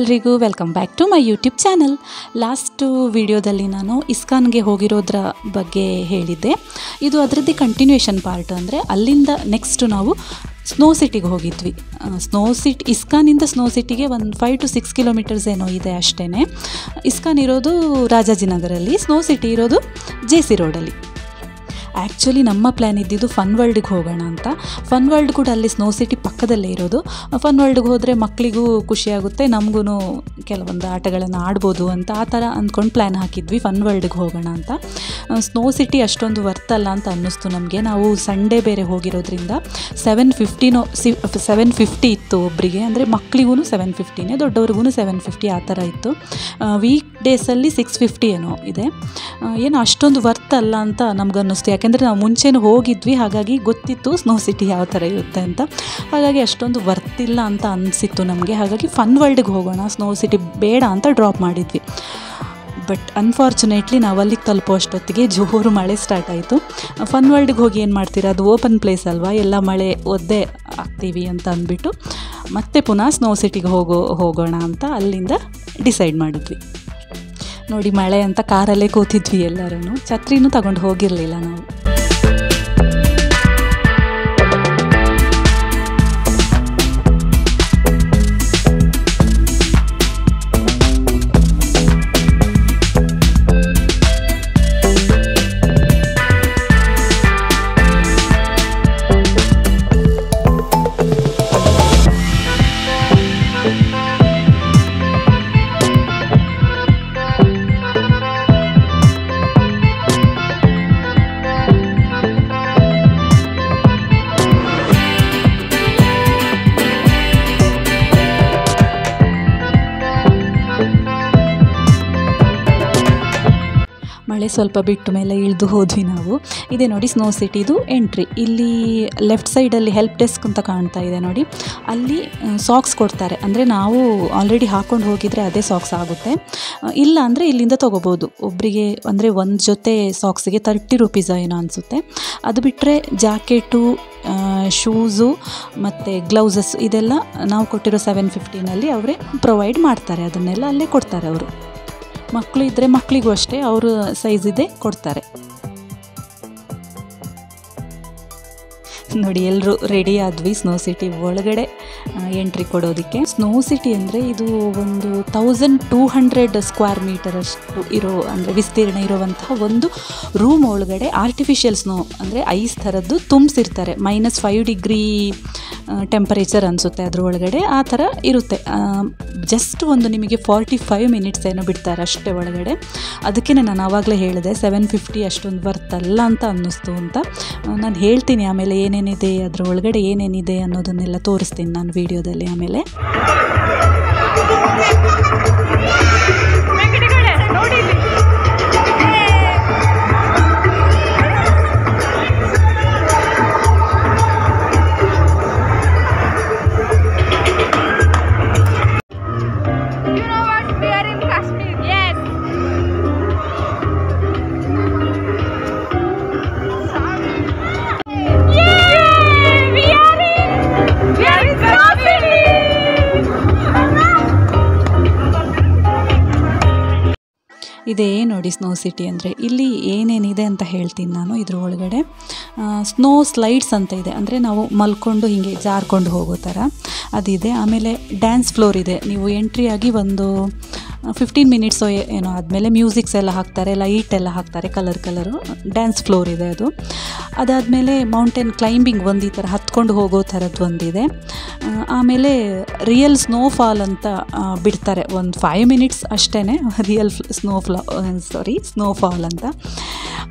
ಎಲ್ರಿಗೂ welcome back to my YouTube channel. Last ವಿಡಿಯೋದಲ್ಲಿ ನಾನು ಇಸ್ಕಾನ್ಗೆ ಹೋಗಿರೋದ್ರ ಬಗ್ಗೆ ಹೇಳಿದ್ದೆ. ಇದು ಅದರದ್ದೇ ಕಂಟಿನ್ಯೂಯೇಷನ್ ಪಾರ್ಟ್. ಅಂದರೆ ಅಲ್ಲಿಂದ ನೆಕ್ಸ್ಟು ನಾವು ಸ್ನೋ ಸಿಟಿಗೆ ಹೋಗಿದ್ವಿ. ಇಸ್ಕಾನಿಂದ ಸ್ನೋ ಸಿಟಿಗೆ ಒಂದು 5 to 6 ಕಿಲೋಮೀಟರ್ಸ್ ಏನೋ ಇದೆ ಅಷ್ಟೇ. ಇಸ್ಕಾನ್ ಇರೋದು ರಾಜಾಜಿನಗರಲ್ಲಿ, ಸ್ನೋ ಸಿಟಿ ಇರೋದು JC ರೋಡಲ್ಲಿ. ಆ್ಯಕ್ಚುಲಿ ನಮ್ಮ ಪ್ಲ್ಯಾನ್ ಇದ್ದಿದ್ದು ಫನ್ ವರ್ಲ್ಡ್ಗೆ ಹೋಗೋಣ ಅಂತ. ಫನ್ ವರ್ಲ್ಡ್ ಕೂಡ ಅಲ್ಲಿ ಸ್ನೋ ಸಿಟಿ ಪಕ್ಕದಲ್ಲೇ ಇರೋದು. ಫನ್ ವರ್ಲ್ಡ್ಗೆ ಹೋದರೆ ಮಕ್ಕಳಿಗೂ ಖುಷಿಯಾಗುತ್ತೆ, ನಮಗೂ ಕೆಲವೊಂದು ಆಟಗಳನ್ನು ಆಡ್ಬೋದು ಅಂತ ಆ ಥರ ಅಂದ್ಕೊಂಡು ಪ್ಲ್ಯಾನ್ ಹಾಕಿದ್ವಿ ಫನ್ ವರ್ಲ್ಡ್ಗೆ ಹೋಗೋಣ ಅಂತ. ಸ್ನೋ ಸಿಟಿ ಅಷ್ಟೊಂದು ವರ್ತಲ್ಲ ಅಂತ ಅನ್ನಿಸ್ತು ನಮಗೆ. ನಾವು ಸಂಡೇ ಬೇರೆ ಹೋಗಿರೋದ್ರಿಂದ 750 ಇತ್ತು ಒಬ್ಬರಿಗೆ. ಅಂದರೆ ಮಕ್ಕಳಿಗೂ 750, ದೊಡ್ಡವ್ರಿಗೂ 750 ಆ ಥರ ಇತ್ತು. ವೀಕ್ ಡೇಸಲ್ಲಿ 650 ಏನೋ ಇದೆ. ಏನು ಅಷ್ಟೊಂದು ವರ್ತಲ್ಲ ಅಂತ ನಮಗನ್ನಿಸ್ತು. ಯಾಕೆಂದರೆ ನಾವು ಮುಂಚೆನೂ ಹೋಗಿದ್ವಿ, ಹಾಗಾಗಿ ಗೊತ್ತಿತ್ತು ಸ್ನೋ ಸಿಟಿ ಯಾವ ಥರ ಇರುತ್ತೆ ಅಂತ. ಹಾಗಾಗಿ ಅಷ್ಟೊಂದು ವರ್ತಿಲ್ಲ ಅಂತ ಅನಿಸಿತ್ತು ನಮಗೆ. ಹಾಗಾಗಿ ಫನ್ ವರ್ಲ್ಡ್ಗೆ ಹೋಗೋಣ, ಸ್ನೋ ಸಿಟಿ ಬೇಡ ಅಂತ ಡ್ರಾಪ್ ಮಾಡಿದ್ವಿ. ಬಟ್ ಅನ್ಫಾರ್ಚುನೇಟ್ಲಿ ನಾವು ಅಲ್ಲಿಗೆ ತಲುಪೋ ಅಷ್ಟೊತ್ತಿಗೆ ಜೋರು ಮಳೆ ಸ್ಟಾರ್ಟ್ ಆಯಿತು. ಫನ್ ವರ್ಲ್ಡ್ಗೆ ಹೋಗಿ ಏನು ಮಾಡ್ತೀರಾ, ಅದು ಓಪನ್ ಪ್ಲೇಸ್ ಅಲ್ವಾ, ಎಲ್ಲ ಮಳೆ ಒದ್ದೆ ಆಗ್ತೀವಿ ಅಂತ ಅಂದ್ಬಿಟ್ಟು ಮತ್ತೆ ಪುನಃ ಸ್ನೋ ಸಿಟಿಗೆ ಹೋಗೋಣ ಅಂತ ಅಲ್ಲಿಂದ ಡಿಸೈಡ್ ಮಾಡಿದ್ವಿ. ನೋಡಿ, ಮಳೆ ಅಂತ ಕಾರಲ್ಲೇ ಕೂತಿದ್ವಿ ಎಲ್ಲರೂ. ಛತ್ರಿನೂ ತಗೊಂಡು ಹೋಗಿರಲಿಲ್ಲ ನಾವು. ಮಳೆ ಸ್ವಲ್ಪ ಬಿಟ್ಟ ಮೇಲೆ ಇಳಿದು ಹೋದ್ವಿ ನಾವು. ಇದೆ ನೋಡಿ ಸ್ನೋ ಸಿಟಿದು ಎಂಟ್ರಿ. ಇಲ್ಲಿ ಲೆಫ್ಟ್ ಸೈಡಲ್ಲಿ ಹೆಲ್ಪ್ ಡೆಸ್ಕ್ ಅಂತ ಕಾಣ್ತಾ ಇದೆ ನೋಡಿ, ಅಲ್ಲಿ ಸಾಕ್ಸ್ ಕೊಡ್ತಾರೆ. ಅಂದರೆ ನಾವು ಆಲ್ರೆಡಿ ಹಾಕ್ಕೊಂಡು ಹೋಗಿದರೆ ಅದೇ ಸಾಕ್ಸ್ ಆಗುತ್ತೆ, ಇಲ್ಲ ಅಂದರೆ ಇಲ್ಲಿಂದ ತೊಗೋಬೋದು ಒಬ್ಬರಿಗೆ. ಅಂದರೆ ಒಂದು ಜೊತೆ ಸಾಕ್ಸಿಗೆ 30 ರೂಪೀಸ್ ಏನೋ ಅನಿಸುತ್ತೆ. ಅದು ಬಿಟ್ಟರೆ ಜಾಕೆಟು, ಶೂಸು ಮತ್ತು ಗ್ಲೌಸಸ್ ಇದೆಲ್ಲ ನಾವು ಕೊಟ್ಟಿರೋ 750ನಲ್ಲಿ ಅವರೇ ಪ್ರೊವೈಡ್ ಮಾಡ್ತಾರೆ. ಅದನ್ನೆಲ್ಲ ಅಲ್ಲೇ ಕೊಡ್ತಾರೆ ಅವರು. ಮಕ್ಕಳು ಇದ್ದರೆ ಮಕ್ಕಳಿಗೂ ಅಷ್ಟೇ ಅವ್ರ ಸೈಜ್ ಇದೆ ಕೊಡ್ತಾರೆ. ನೋಡಿ, ಎಲ್ಲರೂ ರೆಡಿ ಆದ್ವಿ ಸ್ನೋ ಸಿಟಿ ಒಳಗಡೆ ಎಂಟ್ರಿ ಕೊಡೋದಕ್ಕೆ. ಸ್ನೋ ಸಿಟಿ ಅಂದರೆ ಇದು ಒಂದು 1200 ಸ್ಕ್ವೇರ್ ಮೀಟರ್ ಅಷ್ಟು ಅಂದರೆ ವಿಸ್ತೀರ್ಣ ಇರುವಂತಹ ಒಂದು ರೂಮ್ ಒಳಗಡೆ ಆರ್ಟಿಫಿಷಿಯಲ್ ಸ್ನೋ ಅಂದರೆ ಐಸ್ ಥರದ್ದು ತುಂಬಿಸಿರ್ತಾರೆ. -5 ಡಿಗ್ರಿ ಟೆಂಪರೇಚರ್ ಅನಿಸುತ್ತೆ ಅದ್ರ ಒಳಗಡೆ, ಆ ಥರ ಇರುತ್ತೆ. ಜಸ್ಟ್ ಒಂದು ನಿಮಗೆ 45 ಮಿನಿಟ್ಸ್ ಏನೋ ಬಿಡ್ತಾರೆ ಅಷ್ಟೇ ಒಳಗಡೆ. ಅದಕ್ಕೆ ನಾನು ಆವಾಗಲೇ ಹೇಳಿದೆ 750 ಅಷ್ಟೊಂದು ಬರ್ತಲ್ಲ ಅಂತ ಅನ್ನಿಸ್ತು ಅಂತ. ನಾನು ಹೇಳ್ತೀನಿ ಆಮೇಲೆ ಏನೇನಿದೆ ಅದ್ರ ಒಳಗಡೆ ಏನೇನಿದೆ ಅನ್ನೋದನ್ನೆಲ್ಲ ತೋರಿಸ್ತೀನಿ ನಾನು ವಿಡಿಯೋದಲ್ಲಿ ಆಮೇಲೆ. ಇದೇ ನೋಡಿ ಸ್ನೋ ಸಿಟಿ ಅಂದರೆ. ಇಲ್ಲಿ ಏನೇನಿದೆ ಅಂತ ಹೇಳ್ತೀನಿ ನಾನು. ಇದ್ರ ಒಳಗಡೆ ಸ್ನೋ ಸ್ಲೈಡ್ಸ್ ಅಂತ ಇದೆ, ಅಂದರೆ ನಾವು ಮಲ್ಕೊಂಡು ಹೀಗೆ ಜಾರ್ಕೊಂಡು ಹೋಗೋ ಥರ ಅದಿದೆ. ಆಮೇಲೆ ಡ್ಯಾನ್ಸ್ ಫ್ಲೋರ್ ಇದೆ. ನೀವು ಎಂಟ್ರಿ ಆಗಿ ಒಂದು 15 ಮಿನಿಟ್ಸು ಏನೋ ಆದಮೇಲೆ ಮ್ಯೂಸಿಕ್ಸ್ ಎಲ್ಲ ಹಾಕ್ತಾರೆ, ಲೈಟ್ ಎಲ್ಲ ಹಾಕ್ತಾರೆ, ಕಲರು ಡ್ಯಾನ್ಸ್ ಫ್ಲೋರ್ ಇದೆ ಅದು. ಅದಾದಮೇಲೆ ಮೌಂಟೇನ್ ಕ್ಲೈಂಬಿಂಗ್ ಒಂದು ಈ ಥರ ಹತ್ಕೊಂಡು ಹೋಗೋ ಥರದ್ದು ಒಂದಿದೆ. ಆಮೇಲೆ ರಿಯಲ್ ಸ್ನೋಫಾಲ್ ಅಂತ ಬಿಡ್ತಾರೆ, ಒಂದು 5 ಮಿನಿಟ್ಸ್ ಅಷ್ಟೇ ರಿಯಲ್ ಸ್ನೋಫಾಲ್ ಅಂತ.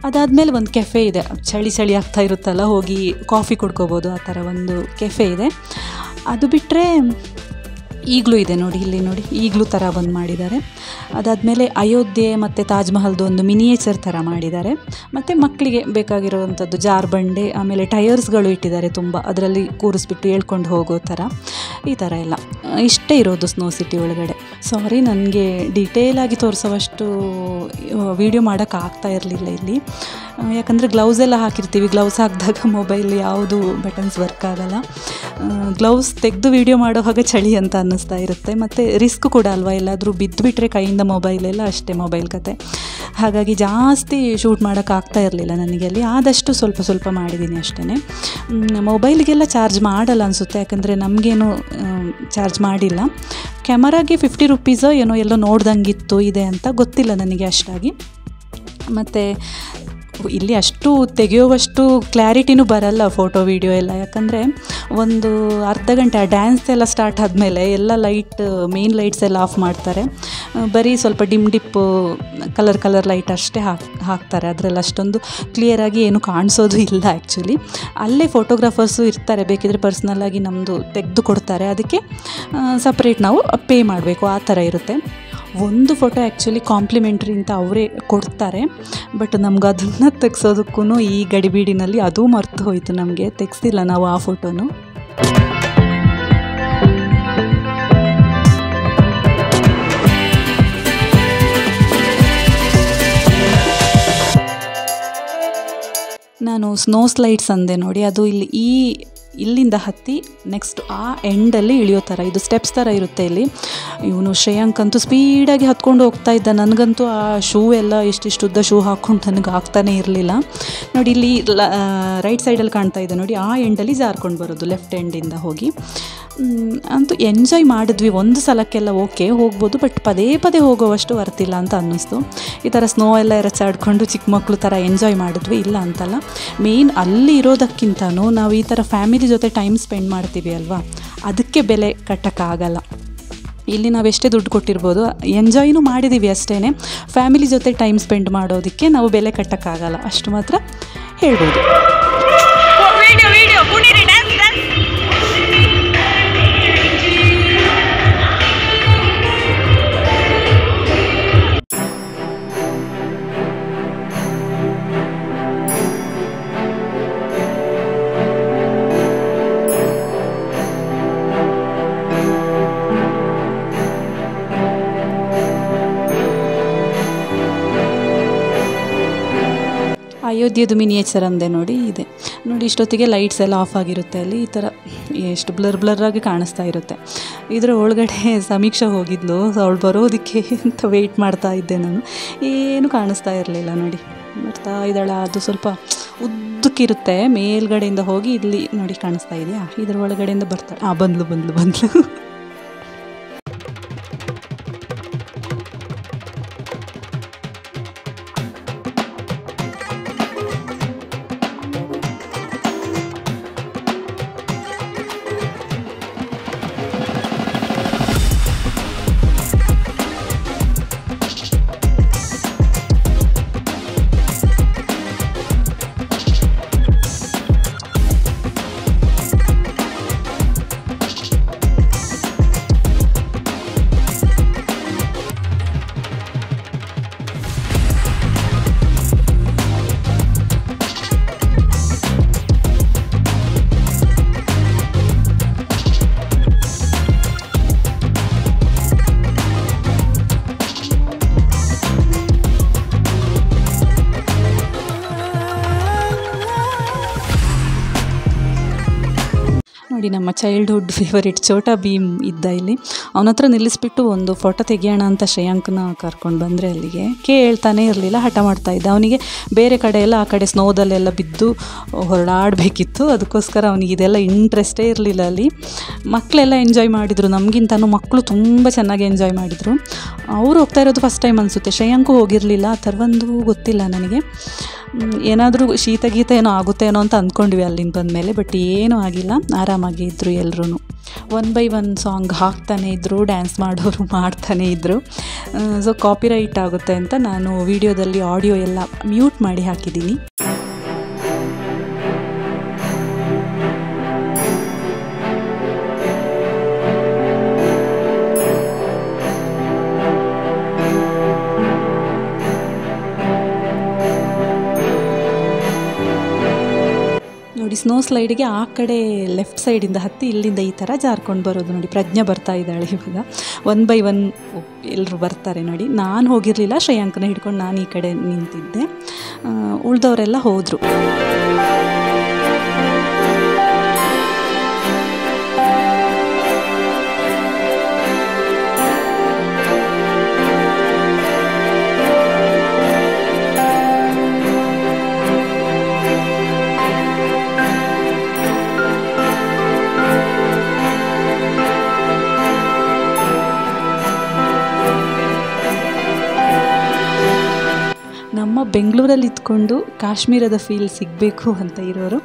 ಅದಾದಮೇಲೆ ಒಂದು ಕೆಫೆ ಇದೆ, ಚಳಿ ಆಗ್ತಾ ಇರುತ್ತಲ್ಲ, ಹೋಗಿ ಕಾಫಿ ಕುಡ್ಕೋಬೋದು, ಆ ಥರ ಒಂದು ಕೆಫೆ ಇದೆ. ಅದು ಬಿಟ್ಟರೆ ಈಗಲೂ ಇದೆ ನೋಡಿ, ಇಲ್ಲಿ ನೋಡಿ ಈಗಲೂ ಥರ ಬಂದು ಮಾಡಿದ್ದಾರೆ. ಅದಾದಮೇಲೆ ಅಯೋಧ್ಯೆ ಮತ್ತು ತಾಜ್ ಮಹಲ್ದು ಒಂದು ಮಿನಿಯೇಚರ್ ಥರ ಮಾಡಿದ್ದಾರೆ. ಮತ್ತು ಮಕ್ಕಳಿಗೆ ಬೇಕಾಗಿರೋವಂಥದ್ದು ಜಾರ್ಬಂಡೆ, ಆಮೇಲೆ ಟಯರ್ಸ್ಗಳು ಇಟ್ಟಿದ್ದಾರೆ ತುಂಬ, ಅದರಲ್ಲಿ ಕೂರಿಸ್ಬಿಟ್ಟು ಹೇಳ್ಕೊಂಡು ಹೋಗೋ ಥರ, ಈ ಥರ ಎಲ್ಲ. ಇಷ್ಟೇ ಇರೋದು ಸ್ನೋ ಸಿಟಿ ಒಳಗಡೆ. ಸಾರಿ, ನನಗೆ ಡೀಟೇಲಾಗಿ ತೋರಿಸೋವಷ್ಟು ವೀಡಿಯೋ ಮಾಡೋಕ್ಕಾಗ್ತಾ ಇರಲಿಲ್ಲ ಇಲ್ಲಿ. ಯಾಕಂದರೆ ಗ್ಲೌಸ್ ಎಲ್ಲ ಹಾಕಿರ್ತೀವಿ, ಗ್ಲೌಸ್ ಹಾಕಿದಾಗ ಮೊಬೈಲ್ ಯಾವುದು ಬಟನ್ಸ್ ವರ್ಕ್ ಆಗೋಲ್ಲ. ಗ್ಲೌಸ್ ತೆಗೆದು ವೀಡಿಯೋ ಮಾಡೋ ಹಾಗೆ ಚಳಿ ಅಂತ ಅನ್ನಿಸ್ತಾ ಇರುತ್ತೆ, ಮತ್ತು ರಿಸ್ಕ್ ಕೂಡ ಅಲ್ವಾ, ಎಲ್ಲಾದರೂ ಬಿದ್ದುಬಿಟ್ರೆ ಕೈಯಿಂದ ಮೊಬೈಲೆಲ್ಲ ಅಷ್ಟೇ ಮೊಬೈಲ್ ಕತೆ. ಹಾಗಾಗಿ ಜಾಸ್ತಿ ಶೂಟ್ ಮಾಡೋಕ್ಕಾಗ್ತಾ ಇರಲಿಲ್ಲ ನನಗೆ ಅಲ್ಲಿ. ಆದಷ್ಟು ಸ್ವಲ್ಪ ಸ್ವಲ್ಪ ಮಾಡಿದ್ದೀನಿ ಅಷ್ಟೇ. ಮೊಬೈಲಿಗೆಲ್ಲ ಚಾರ್ಜ್ ಮಾಡಲ್ಲ ಅನಿಸುತ್ತೆ, ಯಾಕಂದರೆ ನಮಗೇನು ಚಾರ್ಜ್ ಮಾಡಿಲ್ಲ. ಕ್ಯಾಮರಾಗೆ 50 ರೂಪೀಸೋ ಏನೋ ಎಲ್ಲೋ ನೋಡ್ದಂಗಿತ್ತು ಇದೆ ಅಂತ, ಗೊತ್ತಿಲ್ಲ ನನಗೆ ಅಷ್ಟಾಗಿ. ಮತ್ತು ಇಲ್ಲಿ ಅಷ್ಟು ತೆಗೆಯುವಷ್ಟು ಕ್ಲಾರಿಟಿನೂ ಬರಲ್ಲ ಫೋಟೋ ವೀಡಿಯೋ ಎಲ್ಲ, ಯಾಕಂದರೆ ಒಂದು ಅರ್ಧ ಗಂಟೆ ಆ ಡ್ಯಾನ್ಸ್ ಎಲ್ಲ ಸ್ಟಾರ್ಟ್ ಆದಮೇಲೆ ಎಲ್ಲ ಮೇನ್ ಲೈಟ್ಸ್ ಎಲ್ಲ ಆಫ್ ಮಾಡ್ತಾರೆ. ಬರೀ ಸ್ವಲ್ಪ ಡಿಪ್ಪು ಕಲರ್ ಲೈಟ್ ಅಷ್ಟೇ ಹಾಕ್ತಾರೆ. ಅದರಲ್ಲಿ ಅಷ್ಟೊಂದು ಕ್ಲಿಯರಾಗಿ ಏನು ಕಾಣಿಸೋದು ಇಲ್ಲ ಆ್ಯಕ್ಚುಲಿ. ಅಲ್ಲೇ ಫೋಟೋಗ್ರಾಫರ್ಸು ಇರ್ತಾರೆ, ಬೇಕಿದ್ರೆ ಪರ್ಸ್ನಲ್ಲಾಗಿ ನಮ್ಮದು ತೆಗೆದು ಕೊಡ್ತಾರೆ, ಅದಕ್ಕೆ ಸಪ್ರೇಟ್ ನಾವು ಪೇ ಮಾಡಬೇಕು, ಆ ಥರ ಇರುತ್ತೆ. ಒಂದು ಫೋಟೋ ಆ್ಯಕ್ಚುಲಿ ಕಾಂಪ್ಲಿಮೆಂಟ್ರಿ ಅಂತ ಅವರೇ ಕೊಡ್ತಾರೆ, ಬಟ್ ನಮ್ಗೆ ಅದನ್ನು ತೆಗ್ಸೋದಕ್ಕೂ ಈ ಗಡಿಬಿಡಿನಲ್ಲಿ ಅದು ಮರ್ತು ಹೋಯಿತು, ನಮಗೆ ತೆಗ್ಸಿಲ್ಲ ನಾವು ಆ ಫೋಟೋನು. ನಾನು ಸ್ನೋ ಸ್ಲೈಡ್ಸ್ ಅಂದೆ ನೋಡಿ, ಅದು ಇಲ್ಲಿಂದ ಹತ್ತಿ ನೆಕ್ಸ್ಟ್ ಆ ಎಂಡಲ್ಲಿ ಇಳಿಯೋ ಥರ, ಇದು ಸ್ಟೆಪ್ಸ್ ಥರ ಇರುತ್ತೆ ಇಲ್ಲಿ. ಇವನು ಶ್ರೇಯಾಂಕ್ ಅಂತೂ ಸ್ಪೀಡಾಗಿ ಹತ್ಕೊಂಡು ಹೋಗ್ತಾ ಇದ್ದ. ನನಗಂತೂ ಆ ಶೂ ಎಲ್ಲ ಇಷ್ಟಿಷ್ಟುದ್ದ ಶೂ ಹಾಕ್ಕೊಂಡು ನನಗೆ ಆಗ್ತಾನೇ ಇರಲಿಲ್ಲ ನೋಡಿ. ಇಲ್ಲಿ ರೈಟ್ ಸೈಡಲ್ಲಿ ಕಾಣ್ತಾ ಇದೆ ನೋಡಿ, ಆ ಎಂಡಲ್ಲಿ ಜಾರ್ಕೊಂಡು ಬರೋದು ಲೆಫ್ಟ್ ಎಂಡಿಂದ ಹೋಗಿ. ಅಂತೂ ಎಂಜಾಯ್ ಮಾಡಿದ್ವಿ. ಒಂದು ಸಲಕ್ಕೆಲ್ಲ ಓಕೆ ಹೋಗ್ಬೋದು, ಬಟ್ ಪದೇ ಪದೇ ಹೋಗೋವಷ್ಟು ವರ್ತಿಲ್ಲ ಅಂತ ಅನ್ನಿಸ್ತು. ಈ ಥರ ಸ್ನೋ ಎಲ್ಲ ಎರಚಾಡ್ಕೊಂಡು ಚಿಕ್ಕ ಮಕ್ಕಳು ಥರ ಎಂಜಾಯ್ ಮಾಡಿದ್ವಿ, ಇಲ್ಲ ಅಂತಲ್ಲ. ಮೇನ್ ಅಲ್ಲಿ ಇರೋದಕ್ಕಿಂತನೂ ನಾವು ಈ ಥರ ಫ್ಯಾಮಿಲಿ ಜೊತೆ ಟೈಮ್ ಸ್ಪೆಂಡ್ ಮಾಡ್ತೀವಿ ಅಲ್ವಾ, ಅದಕ್ಕೆ ಬೆಲೆ ಕಟ್ಟೋಕ್ಕಾಗಲ್ಲ. ಇಲ್ಲಿ ನಾವು ಎಷ್ಟೇ ದುಡ್ಡು ಕೊಟ್ಟಿರ್ಬೋದು, ಎಂಜಾಯ್ನೂ ಮಾಡಿದ್ದೀವಿ ಅಷ್ಟೇ, ಫ್ಯಾಮಿಲಿ ಜೊತೆ ಟೈಮ್ ಸ್ಪೆಂಡ್ ಮಾಡೋದಕ್ಕೆ ನಾವು ಬೆಲೆ ಕಟ್ಟೋಕ್ಕಾಗಲ್ಲ, ಅಷ್ಟು ಮಾತ್ರ ಹೇಳ್ಬೋದು. ಅಯೋಧ್ಯೆದು ಮಿನಿಯೇಚರ್ ಅಂದೆ ನೋಡಿ, ಇದೆ ನೋಡಿ. ಇಷ್ಟೊತ್ತಿಗೆ ಲೈಟ್ಸ್ ಎಲ್ಲ ಆಫ್ ಆಗಿರುತ್ತೆ ಅಲ್ಲಿ, ಈ ಥರ ಎಷ್ಟು ಬ್ಲರ್ರಾಗಿ ಕಾಣಿಸ್ತಾ ಇರುತ್ತೆ. ಇದರ ಒಳಗಡೆ ಸಮೀಕ್ಷಾ ಹೋಗಿದ್ಲು, ಅವಳು ಬರೋದಕ್ಕೆ ಅಂತ ವೆಯ್ಟ್ ಮಾಡ್ತಾ ಇದ್ದೆ ನಾನು. ಏನು ಕಾಣಿಸ್ತಾ ಇರಲಿಲ್ಲ ನೋಡಿ, ಬರ್ತಾ ಇದ್ದಾಳ. ಅದು ಸ್ವಲ್ಪ ಉದ್ದಕ್ಕಿರುತ್ತೆ, ಮೇಲ್ಗಡೆಯಿಂದ ಹೋಗಿ ಇಲ್ಲಿ ನೋಡಿ ಕಾಣಿಸ್ತಾ ಇದೆಯಾ, ಇದರ ಒಳಗಡೆಯಿಂದ ಬರ್ತಾಳೆ. ಬಂದ್ಲು ನೋಡಿ. ನಮ್ಮ ಚೈಲ್ಡ್ಹುಡ್ ಫೇವರಿಟ್ ಛೋಟಾ ಭೀಮ್ ಇದ್ದ ಇಲ್ಲಿ. ಅವನ ಹತ್ರ ನಿಲ್ಲಿಸ್ಬಿಟ್ಟು ಒಂದು ಫೋಟೋ ತೆಗಿಯೋಣ ಅಂತ ಶ್ರೇಯಾಂಕನ ಕರ್ಕೊಂಡು ಬಂದರೆ ಅಲ್ಲಿಗೆ ಕೇಳ್ತಾನೆ ಇರಲಿಲ್ಲ, ಹಠ ಮಾಡ್ತಾ ಇದ್ದ. ಅವನಿಗೆ ಬೇರೆ ಕಡೆ ಎಲ್ಲ ಆ ಕಡೆ ಸ್ನೋದಲ್ಲೆಲ್ಲ ಬಿದ್ದು ಹೊರಡಾಡಬೇಕಿತ್ತು, ಅದಕ್ಕೋಸ್ಕರ ಅವನಿಗೆ ಇದೆಲ್ಲ ಇಂಟ್ರೆಸ್ಟೇ ಇರಲಿಲ್ಲ. ಅಲ್ಲಿ ಮಕ್ಕಳೆಲ್ಲ ಎಂಜಾಯ್ ಮಾಡಿದರು, ನಮಗಿಂತನೂ ಮಕ್ಕಳು ತುಂಬ ಚೆನ್ನಾಗಿ ಎಂಜಾಯ್ ಮಾಡಿದರು. ಅವರು ಹೋಗ್ತಾ ಇರೋದು ಫಸ್ಟ್ ಟೈಮ್ ಅನಿಸುತ್ತೆ, ಶ್ರೇಯಾಂಕು ಹೋಗಿರಲಿಲ್ಲ, ಆ ಥರವೊಂದು ಗೊತ್ತಿಲ್ಲ ನನಗೆ. ಏನಾದರೂ ಶೀತ ಗೀತ ಏನೋ ಆಗುತ್ತೇನೋ ಅಂತ ಅಂದ್ಕೊಂಡ್ವಿ ಅಲ್ಲಿಂದ ಬಂದಮೇಲೆ, ಬಟ್ ಏನೂ ಆಗಿಲ್ಲ, ಆರಾಮಾಗಿ ಇದ್ದರು ಎಲ್ಲರೂ. 1 by 1 ಸಾಂಗ್ ಹಾಕ್ತಾನೆ ಇದ್ದರು, ಡ್ಯಾನ್ಸ್ ಮಾಡೋರು ಮಾಡ್ತಾನೆ ಇದ್ದರು. ಸೊ ಕಾಪಿರೈಟ್ ಆಗುತ್ತೆ ಅಂತ ನಾನು ವಿಡಿಯೋದಲ್ಲಿ ಆಡಿಯೋ ಎಲ್ಲ ಮ್ಯೂಟ್ ಮಾಡಿ ಹಾಕಿದ್ದೀನಿ. ನೋಡಿ, ಸ್ನೋ ಸ್ಲೈಡಿಗೆ ಆ ಕಡೆ ಲೆಫ್ಟ್ ಸೈಡಿಂದ ಹತ್ತಿ ಇಲ್ಲಿಂದ ಈ ಥರ ಜಾರ್ಕೊಂಡು ಬರೋದು ನೋಡಿ. ಪ್ರಜ್ಞೆ ಬರ್ತಾ ಇದ್ದಾಳೆ ಇವಾಗ. 1 by 1 ಎಲ್ಲರೂ ಬರ್ತಾರೆ ನೋಡಿ. ನಾನು ಹೋಗಿರಲಿಲ್ಲ, ಶ್ರೇಯಾಂಕನ ಹಿಡ್ಕೊಂಡು ನಾನು ಈ ಕಡೆ ನಿಂತಿದ್ದೆ, ಉಳಿದವರೆಲ್ಲ ಹೋದರು. ನಮ್ಮ ಬೆಂಗಳೂರಲ್ಲಿ ಇದ್ಕೊಂಡು ಕಾಶ್ಮೀರದ ಫೀಲ್ ಸಿಗಬೇಕು ಅಂತ ಇರೋರು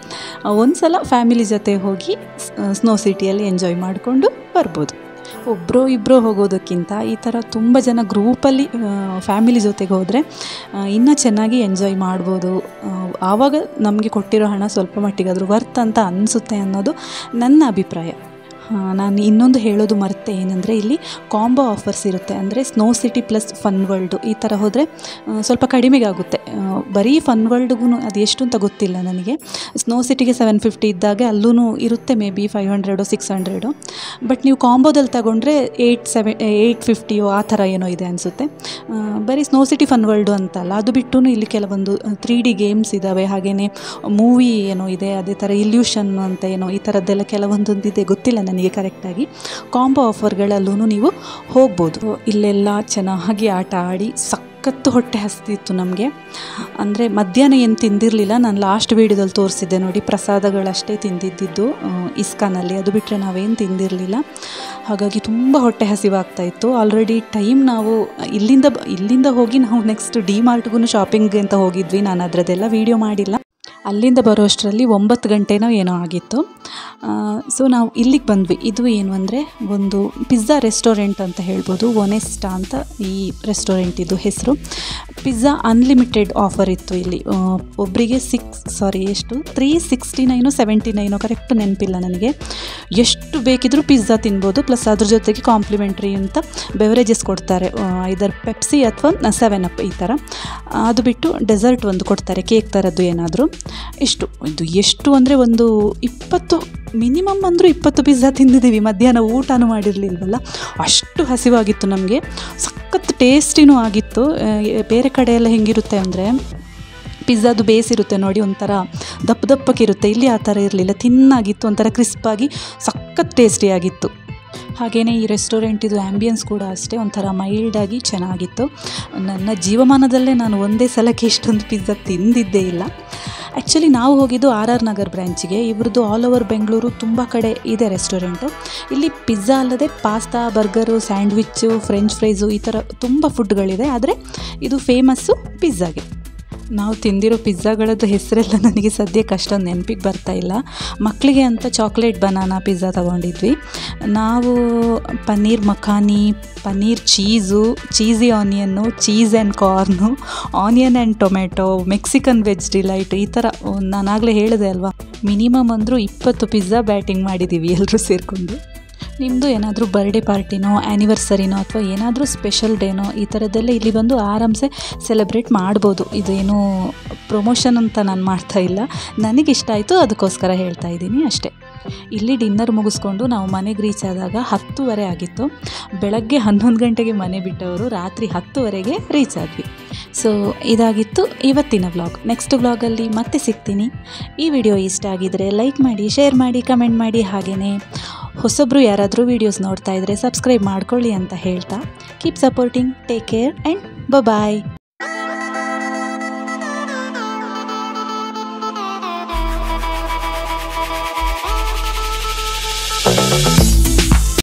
ಒಂದು ಸಲ ಫ್ಯಾಮಿಲಿ ಜೊತೆ ಹೋಗಿ ಸ್ನೋ ಸಿಟಿಯಲ್ಲಿ ಎಂಜಾಯ್ ಮಾಡಿಕೊಂಡು ಬರ್ಬೋದು. ಒಬ್ಬರೋ ಇಬ್ಬರೋ ಹೋಗೋದಕ್ಕಿಂತ ಈ ಥರ ತುಂಬ ಜನ ಗ್ರೂಪಲ್ಲಿ ಫ್ಯಾಮಿಲಿ ಜೊತೆಗೆ ಹೋದರೆ ಇನ್ನೂ ಚೆನ್ನಾಗಿ ಎಂಜಾಯ್ ಮಾಡ್ಬೋದು. ಆವಾಗ ನಮಗೆ ಕೊಟ್ಟಿರೋ ಹಣ ಸ್ವಲ್ಪ ಮಟ್ಟಿಗಾದರೂ ವರ್ತ್ ಅಂತ ಅನಿಸುತ್ತೆ ಅನ್ನೋದು ನನ್ನ ಅಭಿಪ್ರಾಯ. ನಾನು ಇನ್ನೊಂದು ಹೇಳೋದು ಮರೆತೆ ಏನಂದರೆ ಇಲ್ಲಿ ಕಾಂಬೋ ಆಫರ್ಸ್ ಇರುತ್ತೆ. ಅಂದರೆ snow city plus fun world ಈ ಥರ ಹೋದರೆ ಸ್ವಲ್ಪ ಕಡಿಮೆಗೆ ಆಗುತ್ತೆ. ಬರೀ ಫನ್ ವರ್ಲ್ಡ್ಗೂ ಅದು ಎಷ್ಟು ಅಂತ ಗೊತ್ತಿಲ್ಲ ನನಗೆ. ಸ್ನೋ ಸಿಟಿಗೆ 750 ಇದ್ದಾಗ ಅಲ್ಲೂ ಇರುತ್ತೆ ಮೇ ಬಿ 500 600. ಬಟ್ ನೀವು ಕಾಂಬೋದಲ್ಲಿ ತಗೊಂಡ್ರೆ 850 ಆ ಥರ ಏನೋ ಇದೆ ಅನಿಸುತ್ತೆ. ಬರೀ ಸ್ನೋ ಸಿಟಿ ಫನ್ ವರ್ಲ್ಡು ಅಂತಲ್ಲ, ಅದು ಬಿಟ್ಟು ಇಲ್ಲಿ ಕೆಲವೊಂದು 3D ಗೇಮ್ಸ್ ಇದ್ದಾವೆ, ಹಾಗೆಯೇ ಮೂವಿ ಏನೋ ಇದೆ, ಅದೇ ಥರ ಇಲ್ಯೂಷನ್ ಅಂತ ಏನೋ ಈ ಥರದ್ದೆಲ್ಲ ಕೆಲವೊಂದೊಂದು ಇದೆ, ಗೊತ್ತಿಲ್ಲ ನನಗೆ ಕರೆಕ್ಟಾಗಿ. ಕಾಂಬೋ ಆಫರ್ಗಳಲ್ಲೂ ನೀವು ಹೋಗ್ಬೋದು. ಇಲ್ಲೆಲ್ಲ ಚೆನ್ನಾಗಿ ಆಟ ಆಡಿ ಸಖತ್ತು ಹೊಟ್ಟೆ ಹಸ್ತಿತ್ತು ನಮಗೆ. ಅಂದರೆ ಮಧ್ಯಾಹ್ನ ಏನು ತಿಂದಿರಲಿಲ್ಲ. ನಾನು ಲಾಸ್ಟ್ ವೀಡಿಯೋದಲ್ಲಿ ತೋರಿಸಿದ್ದೆ ನೋಡಿ, ಪ್ರಸಾದಗಳಷ್ಟೇ ತಿಂದಿದ್ದು ಇಸ್ಕಾನಲ್ಲಿ, ಅದು ಬಿಟ್ಟರೆ ನಾವೇನು ತಿಂದಿರಲಿಲ್ಲ. ಹಾಗಾಗಿ ತುಂಬ ಹೊಟ್ಟೆ ಹಸಿವಾಗ್ತಾಯಿತ್ತು. ಆಲ್ರೆಡಿ ಟೈಮ್ ನಾವು ಇಲ್ಲಿಂದ ಹೋಗಿ ನಾವು ನೆಕ್ಸ್ಟ್ ಡಿ ಮಾರ್ಟ್ಗೂ ಶಾಪಿಂಗ್ಗೆ ಅಂತ ಹೋಗಿದ್ವಿ. ನಾನು ಅದರದ್ದೆಲ್ಲ ವೀಡಿಯೋ ಮಾಡಿಲ್ಲ. ಅಲ್ಲಿಂದ ಬರೋ ಅಷ್ಟರಲ್ಲಿ 9 ಗಂಟೆನೋ ಏನೋ ಆಗಿತ್ತು. ಸೊ ನಾವು ಇಲ್ಲಿಗೆ ಬಂದ್ವಿ. ಇದು ಏನು ಅಂದರೆ ಒಂದು ಪಿಜ್ಜಾ ರೆಸ್ಟೋರೆಂಟ್ ಅಂತ ಹೇಳ್ಬೋದು. ಒನೆಸ್ಟಾ ಅಂತ ಈ ರೆಸ್ಟೋರೆಂಟ್ ಇದು ಹೆಸರು. ಪಿಜ್ಜಾ ಅನ್ಲಿಮಿಟೆಡ್ ಆಫರ್ ಇತ್ತು ಇಲ್ಲಿ. ಒಬ್ಬರಿಗೆ 369 79 ಕರೆಕ್ಟ್ ನೆನಪಿಲ್ಲ ನನಗೆ. ಎಷ್ಟು ಬೇಕಿದ್ರೂ ಪಿಜ್ಜಾ ತಿನ್ಬೋದು. ಪ್ಲಸ್ ಅದ್ರ ಜೊತೆಗೆ ಕಾಂಪ್ಲಿಮೆಂಟ್ರಿ ಅಂತ ಬೆವರೇಜಸ್ ಕೊಡ್ತಾರೆ, ಇದರ್ ಪೆಪ್ಸಿ ಅಥವಾ 7up ಈ ಥರ. ಅದು ಬಿಟ್ಟು ಡೆಸರ್ಟ್ ಒಂದು ಕೊಡ್ತಾರೆ, ಕೇಕ್ ಥರದ್ದು ಏನಾದರೂ. ಎಷ್ಟು ಅಂದರೆ ಒಂದು 20 ಮಿನಿಮಮ್ ಅಂದರೂ 20 ಪಿಜ್ಜಾ ತಿಂದಿದ್ದೀವಿ. ಮಧ್ಯಾಹ್ನ ಊಟನೂ ಮಾಡಿರಲಿಲ್ವಲ್ಲ, ಅಷ್ಟು ಹಸಿವಾಗಿತ್ತು ನಮಗೆ. ಸಖತ್ ಟೇಸ್ಟಿನೂ ಆಗಿತ್ತು. ಬೇರೆ ಕಡೆ ಎಲ್ಲ ಹೆಂಗಿರುತ್ತೆ ಅಂದರೆ ಪಿಜ್ಜಾದು ಬೇಸಿರುತ್ತೆ ನೋಡಿ, ಒಂಥರ ದಪ್ಪಕ್ಕಿರುತ್ತೆ. ಇಲ್ಲಿ ಆ ಥರ ಇರಲಿಲ್ಲ, ತಿನ್ನಾಗಿತ್ತು, ಒಂಥರ ಕ್ರಿಸ್ಪಾಗಿ ಸಖತ್ ಟೇಸ್ಟಿಯಾಗಿತ್ತು. ಹಾಗೆಯೇ ಈ ರೆಸ್ಟೋರೆಂಟಿದು ಆ್ಯಂಬಿಯನ್ಸ್ ಕೂಡ ಅಷ್ಟೇ, ಒಂಥರ ಮೈಲ್ಡಾಗಿ ಚೆನ್ನಾಗಿತ್ತು. ನನ್ನ ಜೀವಮಾನದಲ್ಲೇ ನಾನು ಒಂದೇ ಸಲಕ್ಕೆ ಇಷ್ಟೊಂದು ಪಿಜ್ಜಾ ತಿಂದಿದ್ದೇ ಇಲ್ಲ. ಆ್ಯಕ್ಚುಲಿ ನಾವು ಹೋಗಿದ್ದು RR ನಗರ್ ಬ್ರ್ಯಾಂಚಿಗೆ. ಇವ್ರದ್ದು ಆಲ್ ಓವರ್ ಬೆಂಗಳೂರು ತುಂಬ ಕಡೆ ಇದೆ ರೆಸ್ಟೋರೆಂಟು. ಇಲ್ಲಿ ಪಿಜ್ಜಾ ಅಲ್ಲದೆ pasta, burger, sandwich, French fries ಈ ಥರ ತುಂಬ ಫುಡ್ಗಳಿದೆ. ಆದರೆ ಇದು ಫೇಮಸ್ಸು ಪಿಜ್ಜಾಗೆ. ನಾವು ತಿಂದಿರೋ ಪಿಜ್ಜಾಗಳದ್ದು ಹೆಸರೆಲ್ಲ ನನಗೆ ಸದ್ಯಕ್ಕೆ ಅಷ್ಟೊಂದು ನೆನಪಿಗೆ ಬರ್ತಾಯಿಲ್ಲ. ಮಕ್ಕಳಿಗೆ ಅಂತ ಚಾಕ್ಲೇಟ್ ಬನಾನಾ ಪಿಜ್ಜಾ ತೊಗೊಂಡಿದ್ವಿ ನಾವು. Paneer makhani, paneer cheesy onion, cheese and corn, onion and tomato, Mexican veg delight ಈ ಥರ. ನಾನಾಗಲೇ ಹೇಳಿದೆ ಅಲ್ವಾ, ಮಿನಿಮಮ್ ಅಂದರೂ 20 ಪಿಜ್ಜಾ ಬ್ಯಾಟಿಂಗ್ ಮಾಡಿದ್ದೀವಿ ಎಲ್ಲರೂ ಸೇರಿಕೊಂಡು. ನಿಮ್ಮದು ಏನಾದರೂ ಬರ್ಡೇ ಪಾರ್ಟಿನೋ, ಆ್ಯನಿವರ್ಸರಿನೋ ಅಥವಾ ಏನಾದರೂ ಸ್ಪೆಷಲ್ ಡೇನೋ ಈ ಥರದ್ದೆಲ್ಲ ಇಲ್ಲಿ ಬಂದು ಆರಾಮ್ಸೆ ಸೆಲೆಬ್ರೇಟ್ ಮಾಡ್ಬೋದು. ಇದೇನು ಪ್ರಮೋಷನ್ ಅಂತ ನಾನು ಮಾಡ್ತಾಯಿಲ್ಲ, ನನಗಿಷ್ಟ ಆಯಿತು ಅದಕ್ಕೋಸ್ಕರ ಹೇಳ್ತಾ ಇದ್ದೀನಿ ಅಷ್ಟೇ. ಇಲ್ಲಿ ಡಿನ್ನರ್ ಮುಗಿಸ್ಕೊಂಡು ನಾವು ಮನೆಗೆ ರೀಚ್ ಆದಾಗ 10:30 ಆಗಿತ್ತು. ಬೆಳಗ್ಗೆ 11 ಗಂಟೆಗೆ ಮನೆ ಬಿಟ್ಟವರು ರಾತ್ರಿ 10:00ವರೆಗೆ ರೀಚ್ ಆದ್ವಿ. ಸೊ ಇದಾಗಿತ್ತು ಇವತ್ತಿನ ವ್ಲಾಗ್. ನೆಕ್ಸ್ಟ್ ವ್ಲಾಗಲ್ಲಿ ಮತ್ತೆ ಸಿಗ್ತೀನಿ. ಈ ವಿಡಿಯೋ ಇಷ್ಟ ಆಗಿದರೆ ಲೈಕ್ ಮಾಡಿ, ಶೇರ್ ಮಾಡಿ, ಕಮೆಂಟ್ ಮಾಡಿ. ಹಾಗೆಯೇ ಹೊಸಬ್ರು ಯಾರಾದರೂ ವೀಡಿಯೋಸ್ ನೋಡ್ತಾ ಇದ್ದರೆ ಸಬ್ಸ್ಕ್ರೈಬ್ ಮಾಡ್ಕೊಳ್ಳಿ ಅಂತ ಹೇಳ್ತಾ, keep supporting, take care and bye.